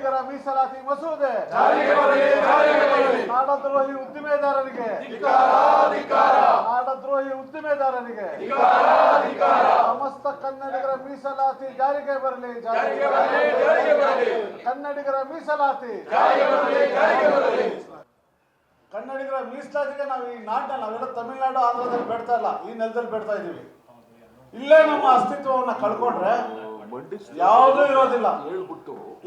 ಕನ್ನಡಿಗರ ಮೀಸಲಾತಿ ಮಸೂದೆ ನಾಡದ್ರೋಹಿ ಉದ್ದಿಮೆದಾರರಿಗೆ ನಾಡದ್ರೋಹಿ ಉದ್ದಿಮೆದಾರರಿಗೆ ಸಮಸ್ತ ಕನ್ನಡಿಗರ ಮೀಸಲಾತಿ ಜಾರಿಗೆ ಬರಲಿ ಕನ್ನಡಿಗರ ಮೀಸಲಾತಿ ಕನ್ನಡಿಗರ ಮೀಸಲಾತಿಗೆ ನಾವು ಈ ನಾಡಿನಲ್ಲಿ ನಾವೆಲ್ಲ ತಮಿಳುನಾಡು ಆಂಧ್ರದಲ್ಲಿ ಬೇಡ್ತಾ ಇಲ್ಲ, ಈ ನೆಲದಲ್ಲಿ ಬೇಡ್ತಾ ಇದೀವಿ. ಇಲ್ಲೇ ನಮ್ಮ ಅಸ್ತಿತ್ವವನ್ನು ಕಳ್ಕೊಂಡ್ರೆ ಯಾವುದೂ ಇರೋದಿಲ್ಲ.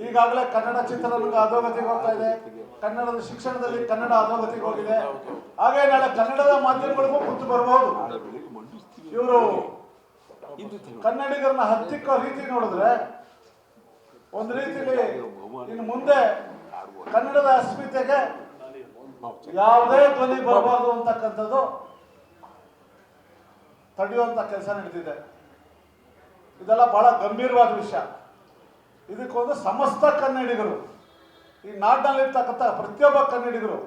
ಈಗಾಗಲೇ ಕನ್ನಡ ಚಿತ್ರರಂಗ ಅಧೋಗತಿಗೆ ಹೋಗ್ತಾ ಇದೆ, ಕನ್ನಡದ ಶಿಕ್ಷಣದಲ್ಲಿ ಕನ್ನಡ ಅಧೋಗತಿಗೆ ಹೋಗಿದೆ. ಹಾಗೆ ನಾಳೆ ಕನ್ನಡದ ಮಾಧ್ಯಮಗಳಿಗೂ ಕುತ್ತು ಬರಬಹುದು. ಇವರು ಕನ್ನಡಿಗರನ್ನ ಹತ್ತಿಕ್ಕೋ ರೀತಿ ನೋಡಿದ್ರೆ ಒಂದು ರೀತಿಯಲ್ಲಿ ಇನ್ನು ಮುಂದೆ ಕನ್ನಡದ ಅಸ್ಮಿತೆಗೆ ಯಾವುದೇ ಧ್ವನಿ ಬರಬಾರದು ಅಂತಕ್ಕಂಥದ್ದು ತಡೆಯುವಂತ ಕೆಲಸ ನಡೆದಿದೆ. ಇದೆಲ್ಲ ಬಹಳ ಗಂಭೀರವಾದ ವಿಷಯ. ಇದಕ್ಕೊಂದು ಸಮಸ್ತ ಕನ್ನಡಿಗರು, ಈ ನಾಡಿನಲ್ಲಿರ್ತಕ್ಕಂಥ ಪ್ರತಿಯೊಬ್ಬ ಕನ್ನಡಿಗರು,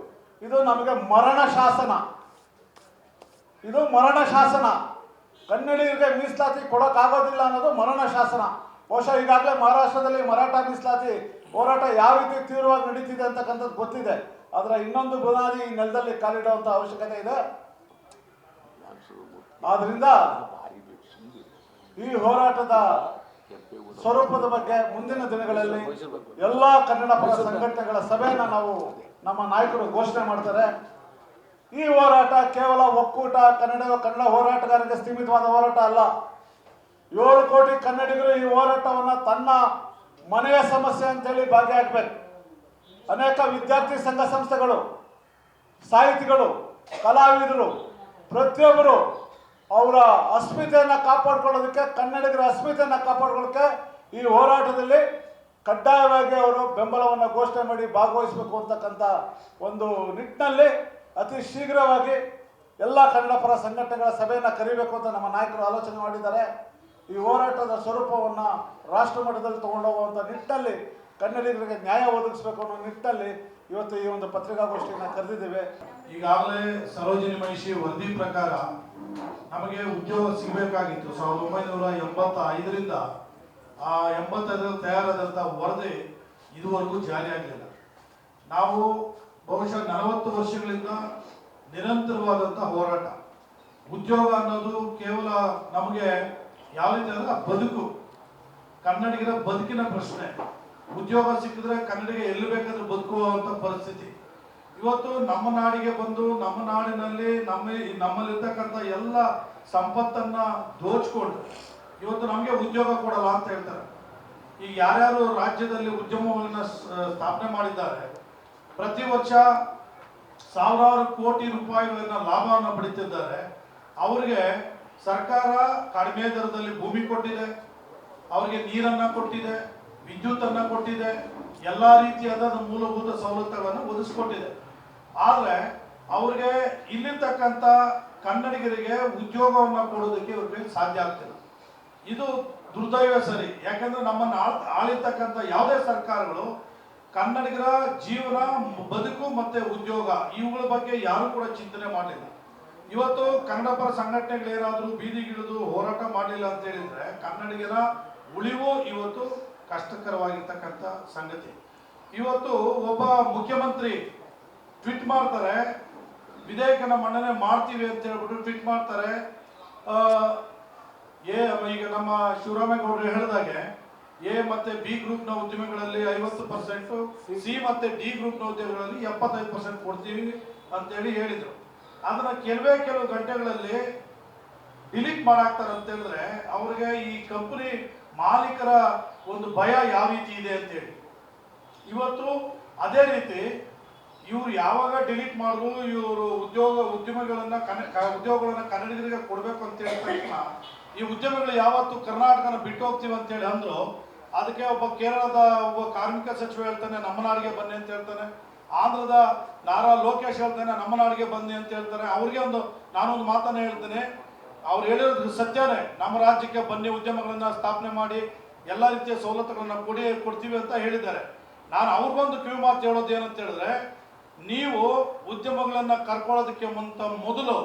ಇದು ನಮಗೆ ಮರಣ ಶಾಸನ. ಇದು ಮರಣ ಶಾಸನ. ಕನ್ನಡಿಗರಿಗೆ ಮೀಸಲಾತಿ ಕೊಡೋಕ್ಕಾಗೋದಿಲ್ಲ ಅನ್ನೋದು ಮರಣ ಶಾಸನ. ಬಹುಶಃ ಈಗಾಗಲೇ ಮಹಾರಾಷ್ಟ್ರದಲ್ಲಿ ಮರಾಠ ಮೀಸಲಾತಿ ಹೋರಾಟ ಯಾವ ರೀತಿ ತೀವ್ರವಾಗಿ ನಡೀತಿದೆ ಅಂತಕ್ಕಂಥದ್ದು ಗೊತ್ತಿದೆ. ಅದರ ಇನ್ನೊಂದು ಬುನಾದಿ ಈ ನೆಲದಲ್ಲಿ ಕಾಲಿಡುವಂಥ ಅವಶ್ಯಕತೆ ಇದೆ. ಆದ್ರಿಂದ ಈ ಹೋರಾಟದ ಸ್ವರೂಪದ ಬಗ್ಗೆ ಮುಂದಿನ ದಿನಗಳಲ್ಲಿ ಎಲ್ಲ ಕನ್ನಡ ಪರ ಸಂಘಟನೆಗಳ ಸಭೆಯನ್ನು ನಾವು ನಮ್ಮ ನಾಯಕರು ಘೋಷಣೆ ಮಾಡ್ತಾರೆ. ಈ ಹೋರಾಟ ಕೇವಲ ಒಕ್ಕೂಟ ಕನ್ನಡ ಹೋರಾಟಗಾರರಿಗೆ ಸೀಮಿತವಾದ ಹೋರಾಟ ಅಲ್ಲ. 7 ಕೋಟಿ ಕನ್ನಡಿಗರು ಈ ಹೋರಾಟವನ್ನು ತನ್ನ ಮನೆಯ ಸಮಸ್ಯೆ ಅಂತೇಳಿ ಭಾಗಿಯಾಗಬೇಕು. ಅನೇಕ ವಿದ್ಯಾರ್ಥಿ ಸಂಘ ಸಂಸ್ಥೆಗಳು, ಸಾಹಿತಿಗಳು, ಕಲಾವಿದರು ಪ್ರತಿಯೊಬ್ಬರು ಅವರ ಅಸ್ಮಿತೆಯನ್ನು ಕಾಪಾಡಿಕೊಳ್ಳೋದಕ್ಕೆ, ಕನ್ನಡಿಗರ ಅಸ್ಮಿತೆಯನ್ನು ಕಾಪಾಡಿಕೊಳ್ಳೋಕ್ಕೆ ಈ ಹೋರಾಟದಲ್ಲಿ ಕಡ್ಡಾಯವಾಗಿ ಅವರು ಬೆಂಬಲವನ್ನು ಘೋಷಣೆ ಮಾಡಿ ಭಾಗವಹಿಸಬೇಕು ಅಂತಕ್ಕಂಥ ಒಂದು ನಿಟ್ಟಿನಲ್ಲಿ ಅತಿ ಶೀಘ್ರವಾಗಿ ಎಲ್ಲ ಕನ್ನಡ ಪರ ಸಂಘಟನೆಗಳ ಸಭೆಯನ್ನು ಕರೀಬೇಕು ಅಂತ ನಮ್ಮ ನಾಯಕರು ಆಲೋಚನೆ ಮಾಡಿದ್ದಾರೆ. ಈ ಹೋರಾಟದ ಸ್ವರೂಪವನ್ನು ರಾಷ್ಟ್ರ ಮಟ್ಟದಲ್ಲಿ ತಗೊಂಡೋಗುವಂಥ ನಿಟ್ಟಿನಲ್ಲಿ ಕನ್ನಡಿಗರಿಗೆ ನ್ಯಾಯ ಒದಗಿಸಬೇಕು ಅನ್ನೋ ನಿಟ್ಟಿನಲ್ಲಿ ಇವತ್ತು ಈ ಒಂದು ಪತ್ರಿಕಾಗೋಷ್ಠಿಯನ್ನು ಕರೆದಿದ್ದೇವೆ. ಈಗಾಗಲೇ ಸರೋಜಿನಿ ಮಹಿಷಿ ವರದಿ ಪ್ರಕಾರ ನಮಗೆ ಉದ್ಯೋಗ ಸಿಗಬೇಕಾಗಿತ್ತು. 1985ರಿಂದ ಆ 85ರಲ್ಲಿ ತಯಾರಾದಂಥ ವರದಿ ಇದುವರೆಗೂ ಜಾರಿಯಾಗಲಿಲ್ಲ. ನಾವು ಬಹುಶಃ 40 ವರ್ಷಗಳಿಂದ ನಿರಂತರವಾದಂಥ ಹೋರಾಟ. ಉದ್ಯೋಗ ಅನ್ನೋದು ಕೇವಲ ನಮಗೆ ಯಾವ ರೀತಿ ಅಂದ್ರೆ ಬದುಕು, ಕನ್ನಡಿಗರ ಬದುಕಿನ ಪ್ರಶ್ನೆ. ಉದ್ಯೋಗ ಸಿಕ್ಕಿದ್ರೆ ಕನ್ನಡಿಗ ಎಲ್ಲಿ ಬೇಕಾದ್ರೂ ಬದುಕುವಂಥ ಪರಿಸ್ಥಿತಿ. ಇವತ್ತು ನಮ್ಮ ನಾಡಿಗೆ ಬಂದು ನಮ್ಮ ನಾಡಿನಲ್ಲಿ ನಮ್ಮಲ್ಲಿರ್ತಕ್ಕಂಥ ಎಲ್ಲ ಸಂಪತ್ತನ್ನ ದೋಚ್ಕೊಂಡು ಇವತ್ತು ನಮಗೆ ಉದ್ಯೋಗ ಕೊಡಲ್ಲ ಅಂತ ಹೇಳ್ತಾರೆ. ಈಗ ಯಾರ್ಯಾರು ರಾಜ್ಯದಲ್ಲಿ ಉದ್ಯಮಗಳನ್ನ ಸ್ಥಾಪನೆ ಮಾಡಿದ್ದಾರೆ, ಪ್ರತಿ ವರ್ಷ ಸಾವಿರಾರು ಕೋಟಿ ರೂಪಾಯಿಗಳನ್ನ ಲಾಭವನ್ನು ಪಡಿತಿದ್ದಾರೆ. ಅವರಿಗೆ ಸರ್ಕಾರ ಕಡಿಮೆ ದರದಲ್ಲಿ ಭೂಮಿ ಕೊಟ್ಟಿದೆ, ಅವರಿಗೆ ನೀರನ್ನ ಕೊಟ್ಟಿದೆ, ವಿದ್ಯುತ್ತನ್ನು ಕೊಟ್ಟಿದೆ, ಎಲ್ಲ ರೀತಿಯಾದ ಮೂಲಭೂತ ಸವಲತ್ತುಗಳನ್ನು ಒದಗಿಸ್ಕೊಟ್ಟಿದೆ. ಆದರೆ ಅವ್ರಿಗೆ ಇಲ್ಲಿರ್ತಕ್ಕಂಥ ಕನ್ನಡಿಗರಿಗೆ ಉದ್ಯೋಗವನ್ನು ಕೊಡೋದಕ್ಕೆ ಇವ್ರಿಗೆ ಸಾಧ್ಯ ಆಗ್ತಿಲ್ಲ. ಇದು ದುರ್ದೈವ ಸರಿ. ಯಾಕಂದ್ರೆ ನಮ್ಮನ್ನು ಆಳಿರ್ತಕ್ಕಂಥ ಯಾವುದೇ ಸರ್ಕಾರಗಳು ಕನ್ನಡಿಗರ ಜೀವನ, ಬದುಕು ಮತ್ತೆ ಉದ್ಯೋಗ ಇವುಗಳ ಬಗ್ಗೆ ಯಾರು ಕೂಡ ಚಿಂತನೆ ಮಾಡಲಿಲ್ಲ. ಇವತ್ತು ಕನ್ನಡ ಪರ ಸಂಘಟನೆಗಳೇನಾದರೂ ಬೀದಿಗಿಳಿದು ಹೋರಾಟ ಮಾಡಲಿಲ್ಲ ಅಂತ ಹೇಳಿದ್ರೆ ಕನ್ನಡಿಗರ ಉಳಿವು ಇವತ್ತು ಕಷ್ಟಕರವಾಗಿರ್ತಕ್ಕಂಥ ಸಂಗತಿ. ಇವತ್ತು ಒಬ್ಬ ಮುಖ್ಯಮಂತ್ರಿ ಟ್ವೀಟ್ ಮಾಡ್ತಾರೆ, ವಿಧೇಯಕನ ಮಂಡನೆ ಮಾಡ್ತೀವಿ ಅಂತ ಹೇಳ್ಬಿಟ್ಟು ಟ್ವೀಟ್ ಮಾಡ್ತಾರೆ. ಈಗ ನಮ್ಮ ಶಿವರಾಮೇಗೌಡರು ಹೇಳಿದಾಗೆ ಎ ಮತ್ತೆ ಬಿ ಗ್ರೂಪ್ನ ಉದ್ಯಮಿಗಳಲ್ಲಿ 50%, ಸಿ ಮತ್ತೆ ಡಿ ಗ್ರೂಪ್ನ ಉದ್ಯಮಿಗಳಲ್ಲಿ 75% ಕೊಡ್ತೀವಿ ಅಂತೇಳಿ ಹೇಳಿದ್ರು. ಅದನ್ನ ಕೆಲವು ಗಂಟೆಗಳಲ್ಲಿ ಡಿಲೀಟ್ ಮಾಡಾಕ್ತಾರೆ ಅಂತ ಹೇಳಿದ್ರೆ ಅವ್ರಿಗೆ ಈ ಕಂಪನಿ ಮಾಲೀಕರ ಒಂದು ಭಯ ಯಾವ ರೀತಿ ಇದೆ ಅಂತೇಳಿ. ಇವತ್ತು ಅದೇ ರೀತಿ ಇವರು ಯಾವಾಗ ಡಿಲೀಟ್ ಮಾಡಿದ್ರು ಇವರು ಉದ್ಯಮಗಳನ್ನ ಕನ್ನಡಿಗರಿಗೆ ಕೊಡಬೇಕು ಅಂತ ಹೇಳಿ ಈ ಉದ್ಯಮಗಳು ಯಾವತ್ತು ಕರ್ನಾಟಕನ ಬಿಟ್ಟು ಹೋಗ್ತೀವಿ ಅಂತೇಳಿ ಅಂದ್ರು. ಅದಕ್ಕೆ ಒಬ್ಬ ಕೇರಳದ ಒಬ್ಬ ಕಾರ್ಮಿಕ ಸಚಿವ ಹೇಳ್ತಾನೆ ನಮ್ಮ ನಾಡಿಗೆ ಬನ್ನಿ ಅಂತ ಹೇಳ್ತಾನೆ, ಆಂಧ್ರದ ನಾರಾ ಲೋಕೇಶ್ ಹೇಳ್ತಾನೆ ನಮ್ಮ ನಾಡಿಗೆ ಬನ್ನಿ ಅಂತ ಹೇಳ್ತಾರೆ. ಅವ್ರಿಗೆ ನಾನೊಂದು ಮಾತನ್ನ ಹೇಳ್ತೇನೆ, ಅವ್ರು ಹೇಳಿರೋದು ಸತ್ಯನೇ, ನಮ್ಮ ರಾಜ್ಯಕ್ಕೆ ಬನ್ನಿ, ಉದ್ಯಮಗಳನ್ನ ಸ್ಥಾಪನೆ ಮಾಡಿ ಎಲ್ಲ ರೀತಿಯ ಸವಲತ್ತುಗಳನ್ನ ಕೊಡ್ತೀವಿ ಅಂತ ಹೇಳಿದ್ದಾರೆ. ನಾನು ಅವ್ರಿಗೊಂದು ಕಿವಿ ಮಾತು ಹೇಳೋದು ಏನಂತ ಹೇಳಿದ್ರೆ, ನೀವು ಉದ್ಯಮಗಳನ್ನ ಕರ್ಕೊಳ್ಳೋದಕ್ಕೆ ಮೊದಲು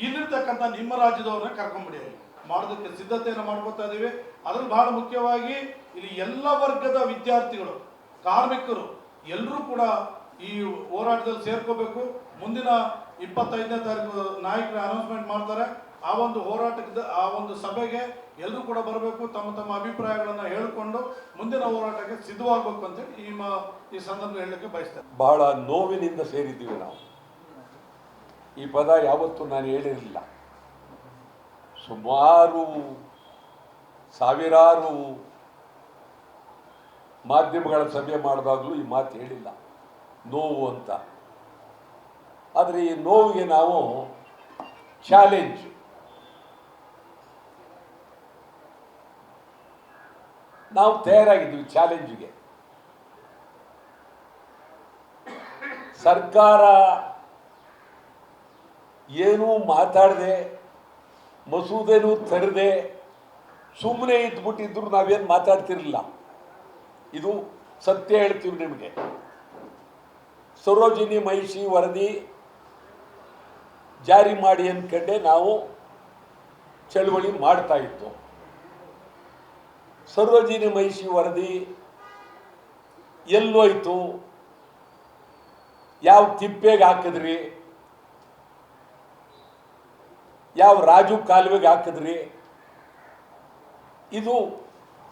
ಇಲ್ಲಿರ್ತಕ್ಕಂಥ ನಿಮ್ಮ ರಾಜ್ಯದವ್ರನ್ನ ಕರ್ಕೊಂಡ್ಬಿಡಿ, ಮಾಡೋದಕ್ಕೆ ಸಿದ್ಧತೆಯನ್ನು ಮಾಡ್ಕೊತಾ ಇದೀವಿ. ಅದ್ರಲ್ಲಿ ಬಹಳ ಮುಖ್ಯವಾಗಿ ಇಲ್ಲಿ ಎಲ್ಲ ವರ್ಗದ ವಿದ್ಯಾರ್ಥಿಗಳು ಕಾರ್ಮಿಕರು ಎಲ್ಲರೂ ಕೂಡ ಈ ಹೋರಾಟದಲ್ಲಿ ಸೇರ್ಕೋಬೇಕು. ಮುಂದಿನ 25ನೇ ತಾರೀಕು ನಾಯಕರು ಅನೌನ್ಸ್ಮೆಂಟ್ ಮಾಡ್ತಾರೆ. ಆ ಒಂದು ಹೋರಾಟಕ್ಕೆ ಆ ಒಂದು ಸಭೆಗೆ ಎಲ್ಲರೂ ಕೂಡ ಬರಬೇಕು. ತಮ್ಮ ತಮ್ಮ ಅಭಿಪ್ರಾಯಗಳನ್ನು ಹೇಳಿಕೊಂಡು ಮುಂದಿನ ಹೋರಾಟಕ್ಕೆ ಸಿದ್ಧವಾಗಬೇಕು ಅಂತೇಳಿ ಈ ಸಂದರ್ಭ ಹೇಳಲಿಕ್ಕೆ ಬಯಸ್ತೇನೆ. ಬಹಳ ನೋವಿನಿಂದ ಸೇರಿದ್ದೀವಿ ನಾವು. ಈ ಪದ ಯಾವತ್ತೂ ನಾನು ಹೇಳಿರಲಿಲ್ಲ. ಸುಮಾರು ಸಾವಿರಾರು ಮಾಧ್ಯಮಗಳ ಸಭೆ ಮಾಡಿದಾಗಲೂ ಈ ಮಾತು ಹೇಳಿಲ್ಲ, ನೋವು ಅಂತ. ಆದರೆ ಈ ನೋವಿಗೆ ನಾವು ಚಾಲೆಂಜ್, ನಾವು ತಯಾರಾಗಿದ್ವಿ ಚಾಲೆಂಜ್ಗೆ. ಸರ್ಕಾರ ಏನೂ ಮಾತಾಡದೆ, ಮಸೂದೆನೂ ತರದೆ ಸುಮ್ಮನೆ ಇದ್ಬಿಟ್ಟಿದ್ರು ನಾವೇನು ಮಾತಾಡ್ತಿರಲಿಲ್ಲ. ಇದು ಸತ್ಯ ಹೇಳ್ತೀವಿ ನಿಮಗೆ. ಸರೋಜಿನಿ ಮಹಿಷಿ ವರದಿ ಜಾರಿ ಮಾಡಿ ಅಂದ್ಕೊಂಡೆ ನಾವು ಚಳವಳಿ ಮಾಡ್ತಾ ಇತ್ತು. ಸರೋಜಿನಿ ಮಹಿಷಿ ವರದಿ ಎಲ್ಲೋಯ್ತು, ಯಾವ ತಿಪ್ಪೆಗೆ ಹಾಕಿದ್ರಿ, ಯಾವ ರಾಜು ಕಾಲುವೆಗೆ ಹಾಕಿದ್ರಿ, ಇದು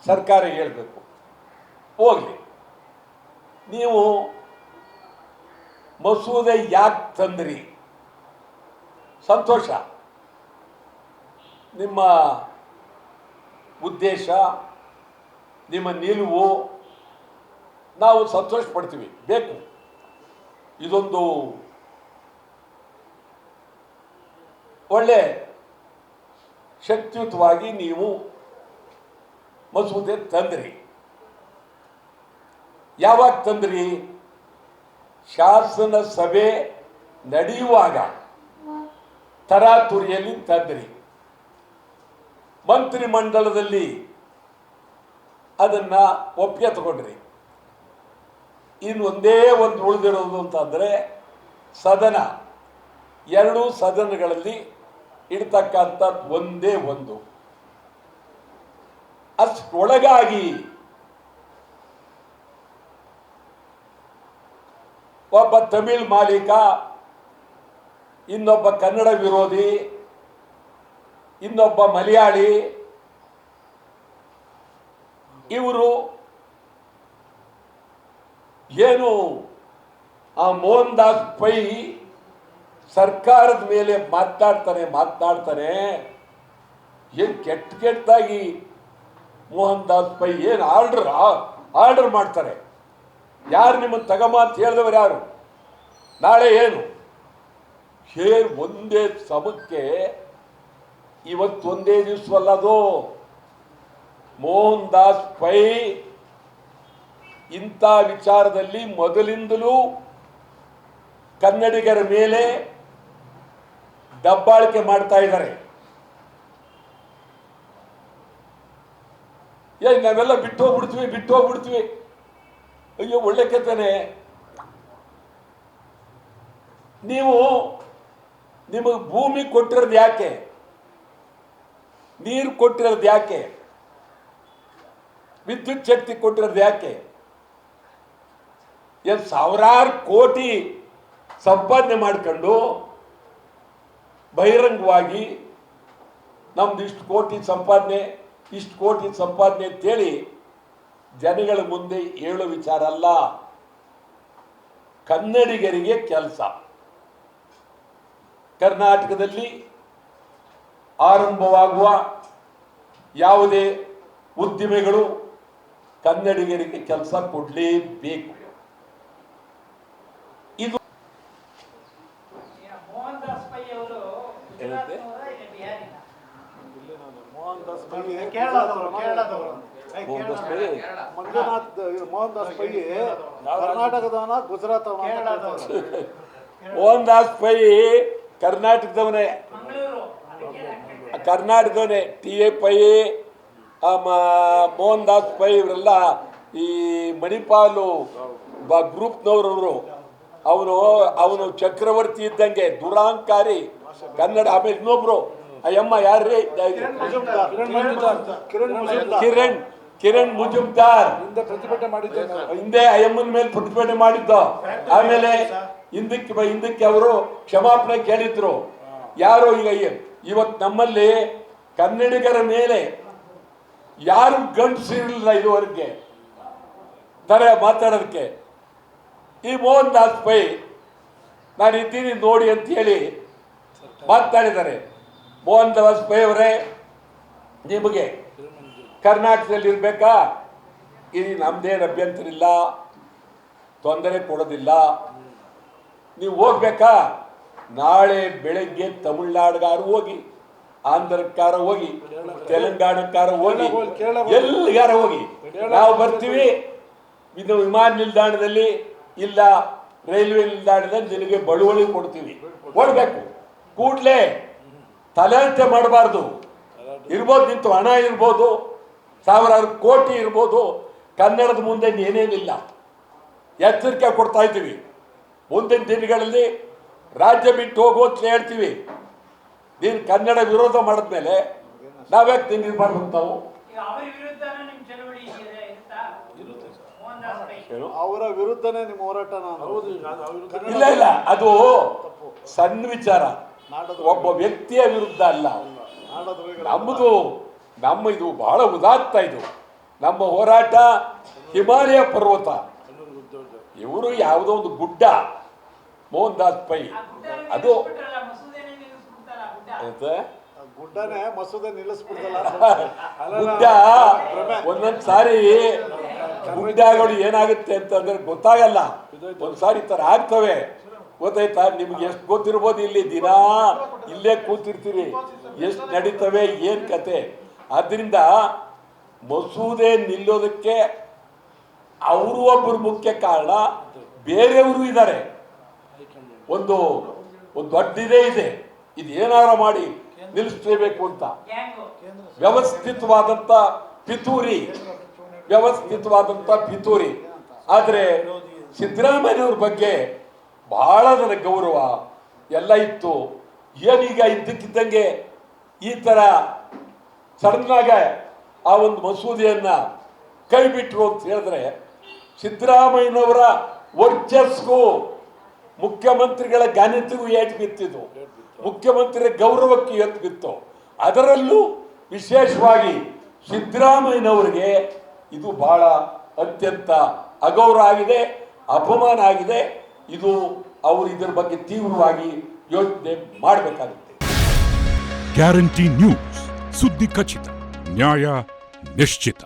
ಸರ್ಕಾರ ಹೇಳಬೇಕು. ಹೋಗಲಿ, ನೀವು ಮಸೂದೆ ಯಾಕೆ ತಂದ್ರಿ? ಸಂತೋಷ, ನಿಮ್ಮ ಉದ್ದೇಶ, ನಿಮ್ಮ ನಿಲುವು ನಾವು ಸಂತೋಷ ಪಡ್ತೀವಿ, ಬೇಕು. ಇದೊಂದು ಒಳ್ಳೆ ಶಕ್ತಿಯುತವಾಗಿ ನೀವು ಮಸೂದೆ ತಂದ್ರಿ. ಯಾವಾಗ ತಂದ್ರಿ? ಶಾಸನ ಸಭೆ ನಡೆಯುವಾಗ ತರಾತುರಿಯಲ್ಲಿ ತಂದ್ರಿ. ಮಂತ್ರಿಮಂಡಲದಲ್ಲಿ ಅದನ್ನ ಒಪ್ಪಿಗೆ ತಗೊಂಡ್ರಿ. ಇನ್ನು ಒಂದೇ ಒಂದು ಉಳಿದಿರೋದು ಅಂತಂದರೆ ಸದನ, ಎರಡೂ ಸದನಗಳಲ್ಲಿ ಇಡ್ತಕ್ಕಂಥ ಒಂದೇ ಒಂದು. ಅಷ್ಟೊಳಗಾಗಿ ಒಬ್ಬ ತಮಿಳ್ ಮಾಲೀಕ, ಇನ್ನೊಬ್ಬ ಕನ್ನಡ ವಿರೋಧಿ, ಇನ್ನೊಬ್ಬ ಮಲಯಾಳಿ, ಇವರು ಏನು ಆ ಮೋಹನ್ ದಾಸ್ ಪೈ ಸರ್ಕಾರದ ಮೇಲೆ ಮಾತನಾಡ್ತಾನೆ. ಏನು ಕೆಟ್ಟದಾಗಿ ಮೋಹನ್ ದಾಸ್ ಪೈ ಏನು ಆರ್ಡರ್ ಮಾಡ್ತಾರೆ. ಯಾರು ನಿಮ್ಮನ್ನು ತಗಮ ಅಂತ ಹೇಳಿದವರು ಯಾರು? ನಾಳೆ ಏನು ಒಂದೇ ಸಭಕ್ಕೆ ಇವತ್ತೊಂದೇ ದಿವಸವಲ್ಲದು. ಮೋಹನ್ ದಾಸ್ ಪೈ ಇಂಥ ವಿಚಾರದಲ್ಲಿ ಮೊದಲಿಂದಲೂ ಕನ್ನಡಿಗರ ಮೇಲೆ ದಬ್ಬಾಳಿಕೆ ಮಾಡ್ತಾ ಇದ್ದಾರೆ. ನಾವೆಲ್ಲ ಬಿಟ್ಟು ಹೋಗ್ಬಿಡ್ತೀವಿ. ಅಯ್ಯೋ, ಒಳ್ಳೆ ಕಥೆನೆ. ನಿಮಗೆ ಭೂಮಿ ಕೊಟ್ಟಿರೋದು ಯಾಕೆ? ನೀರು ಕೊಟ್ಟಿರೋದು ಯಾಕೆ? ವಿದ್ಯುತ್ ಶಕ್ತಿ ಕೊಟ್ಟಿರೋದು ಯಾಕೆ? ಸಾವಿರಾರು ಕೋಟಿ ಸಂಪಾದನೆ ಮಾಡ್ಕೊಂಡು ಬಹಿರಂಗವಾಗಿ ನಮ್ದು ಇಷ್ಟು ಕೋಟಿ ಸಂಪಾದನೆ ಅಂತೇಳಿ ಜನಗಳ ಮುಂದೆ ಹೇಳೋ ವಿಚಾರ ಅಲ್ಲ. ಕನ್ನಡಿಗರಿಗೆ ಕೆಲಸ. ಕರ್ನಾಟಕದಲ್ಲಿ ಆರಂಭವಾಗುವ ಯಾವುದೇ ಉದ್ದಿಮೆಗಳು ಕನ್ನಡಿಗರಿಗೆ ಕೆಲಸ ಕೊಡಲೇಬೇಕು. ಇದು ಮೋಹನ್ ದಾಸ್ ಪೈ ಅವರು ಮೋಹನ್ ದಾಸ್ ಪೈ ಕೇರಳದವರು. ಮಂಜುನಾಥ್ ಮೋಹನ್ ದಾಸ್ ಪೈ ಕರ್ನಾಟಕದವನ, ಗುಜರಾತ್ ಮೋಹನ್ ದಾಸ್ ಪೈ ಕರ್ನಾಟಕದವನೇ. ಟಿ.ಎ. ಪೈ, ಮೋಹನ್ ದಾಸ್ ಪೈ ಇವರೆಲ್ಲ ಈ ಮಣಿಪಾಲು ಗ್ರೂಪ್ನವರು. ಅವನು ಚಕ್ರವರ್ತಿ ಇದ್ದಂಗೆ, ದುರಾಂಕಾರಿ ಕನ್ನಡ. ಆಮೇಲೆ ಇನ್ನೊಬ್ರು ಅಯ್ಯಮ್ಮ ಯಾರ್ರೀ? ಕಿರಣ್ ಮುಜುಮ್ದಾರ್ ಪ್ರತಿಭಟನೆ ಮಾಡಿದ್ದೆ ನಾವು. ಹಿಂದೆ ಅಯ್ಯಮ್ಮನ ಮೇಲೆ ಪ್ರತಿಭಟನೆ ಮಾಡಿದ್ದು. ಆಮೇಲೆ ಹಿಂದಕ್ಕೆ ಅವರು ಕ್ಷಮಾಪಣೆ ಕೇಳಿದ್ರು. ಯಾರು ಈಗ ಇವತ್ತು ನಮ್ಮಲ್ಲಿ ಕನ್ನಡಿಗರ ಮೇಲೆ ಯಾರು ಗಂಡಸಿರಲಿಲ್ಲ ಇದುವರೆಗೆ ತರ ಮಾತಾಡೋದಕ್ಕೆ. ಈ ಮೋಹನ್ ದಾಸ್ ಪೈ ನಾನು ಇದ್ದೀನಿ ನೋಡಿ ಅಂತ ಹೇಳಿ ಮಾತನಾಡಿದ್ದಾರೆ. ಮೋಹನ್ ದಾಸ್ ಪೈ ಅವರೇ, ನಿಮಗೆ ಕರ್ನಾಟಕದಲ್ಲಿ ಇರಬೇಕಾ? ಇದು ನಮ್ದೇನು ಅಭ್ಯಂತರ ಇಲ್ಲ, ತೊಂದರೆ ಕೊಡೋದಿಲ್ಲ. ನೀವು ಹೋಗ್ಬೇಕಾ? ನಾಳೆ ಬೆಳಗ್ಗೆ ತಮಿಳ್ನಾಡುಗಾರು ಹೋಗಿ, ಆಂಧ್ರಕ್ಕಾರ ಹೋಗಿ, ತೆಲಂಗಾಣಕ್ಕಾರ ಹೋಗಿ, ಎಲ್ಲಿಗಾರ ಹೋಗಿ, ನಾವು ಬರ್ತೀವಿ. ಇದು ವಿಮಾನ ನಿಲ್ದಾಣದಲ್ಲಿ ಇಲ್ಲ ರೈಲ್ವೆ ನಿಲ್ದಾಣದಲ್ಲಿ ನಿನಗೆ ಬಳುವಳಿ ಕೊಡ್ತೀವಿ. ಕೊಡ್ಬೇಕು ಕೂಡಲೇ. ತಲೆಹರಟೆ ಮಾಡಬಾರ್ದು. ಇರ್ಬೋದು, ನಿಂತು ಹಣ ಇರ್ಬೋದು, ಸಾವಿರಾರು ಕೋಟಿ ಇರ್ಬೋದು, ಕನ್ನಡದ ಮುಂದೆ ಏನೇನಿಲ್ಲ. ಎಚ್ಚರಿಕೆ ಕೊಡ್ತಾ ಇದ್ದೀವಿ. ಮುಂದಿನ ದಿನಗಳಲ್ಲಿ ರಾಜ್ಯ ಬಿಟ್ಟು ಹೋಗುವಂತ ಹೇಳ್ತೀವಿ. ನೀನು ಕನ್ನಡ ವಿರೋಧ ಮಾಡಿದ್ಮೇಲೆ ನಾವ್ಯಾಕೆ ನೀನು ಇದು ಮಾಡ್ಬೇಕು? ನಾವು ಅವರ ವಿರುದ್ಧನೇ ನಿಮ್ಮ ಹೋರಾಟ. ಇಲ್ಲ ಇಲ್ಲ, ಅದು ಸಣ್ಣ ವಿಚಾರ. ಒಬ್ಬ ವ್ಯಕ್ತಿಯ ವಿರುದ್ಧ ಅಲ್ಲ. ನಮ್ಮ ಇದು ಬಹಳ ಉದಾತ್ತ. ಇದು ನಮ್ಮ ಹೋರಾಟ ಹಿಮಾಲಯ ಪರ್ವತ. ಇವರು ಯಾವುದೋ ಒಂದು ಗುಡ್ಡ, ಮೋಹನ್ ದಾಸ್ ಪೈ, ಅದು ಗುಡ್ಡನೇ ಮಸೂದೆ ನಿಲ್ಲಿಸ್ಬಿಡ್ತಲ್ಲ. ಗುಡ್ಡ ಒಂದೊಂದ್ ಸಾರಿ ಗುಡ್ಡಗಳು ಏನಾಗುತ್ತೆ ಅಂತಂದ್ರೆ ಗೊತ್ತಾಗಲ್ಲ. ಒಂದ್ಸಾರಿ ಈ ತರ ಆಗ್ತವೆ, ಗೊತ್ತಾಯ್ತಾ? ನಿಮ್ಗೆ ಎಷ್ಟು ಗೊತ್ತಿರ್ಬೋದು, ಇಲ್ಲಿ ದಿನ ಇಲ್ಲೇ ಕೂತಿರ್ತೀರಿ, ಎಷ್ಟು ನಡೀತವೆ, ಏನ್ ಕತೆ. ಆದ್ರಿಂದ ಮಸೂದೆ ನಿಲ್ಲೋದಕ್ಕೆ ಅವರು ಒಬ್ಬರು ಮುಖ್ಯ ಕಾರಣ, ಬೇರೆಯವರು ಇದ್ದಾರೆ. ಒಂದು ದೊಡ್ಡದೇ ಇದೆ, ಇದು ಏನಾರ ಮಾಡಿ ನಿಲ್ಲಿಸಲೇಬೇಕು ಅಂತ. ವ್ಯವಸ್ಥಿತವಾದಂತ ಪಿತೂರಿ. ಆದ್ರೆ ಸಿದ್ದರಾಮಯ್ಯವ್ರ ಬಗ್ಗೆ ಬಹಳ ಜನ ಗೌರವ ಎಲ್ಲ ಇತ್ತು. ಏನೀಗ ಇದ್ದಕ್ಕಿದ್ದಂಗೆ ಈ ತರ ಸಡನ್ ಆಗ ಆ ಒಂದು ಮಸೂದೆಯನ್ನ ಕೈ ಬಿಟ್ರು ಅಂತ ಹೇಳಿದ್ರೆ, ಸಿದ್ದರಾಮಯ್ಯನವರ ವರ್ಚಸ್ಗೂ ಮುಖ್ಯಮಂತ್ರಿಗಳ ಘನತೆಗೂ ಏಟು ಬಿತ್ತಿದ್ದು, ಮುಖ್ಯಮಂತ್ರಿಯ ಗೌರವಕ್ಕೆ ಏಟು ಬಿತ್ತು. ಅದರಲ್ಲೂ ವಿಶೇಷವಾಗಿ ಸಿದ್ದರಾಮಯ್ಯನವರಿಗೆ ಇದು ಬಹಳ ಅತ್ಯಂತ ಅಗೌರವ ಆಗಿದೆ, ಅಪಮಾನ ಆಗಿದೆ. ಇದು ಅವರು ಇದರ ಬಗ್ಗೆ ತೀವ್ರವಾಗಿ ಯೋಚನೆ ಮಾಡಬೇಕಾಗುತ್ತೆ. ಗ್ಯಾರಂಟಿ ನ್ಯೂಸ್, ಸುದ್ದಿ ಖಚಿತ, ನ್ಯಾಯ ನಿಶ್ಚಿತ.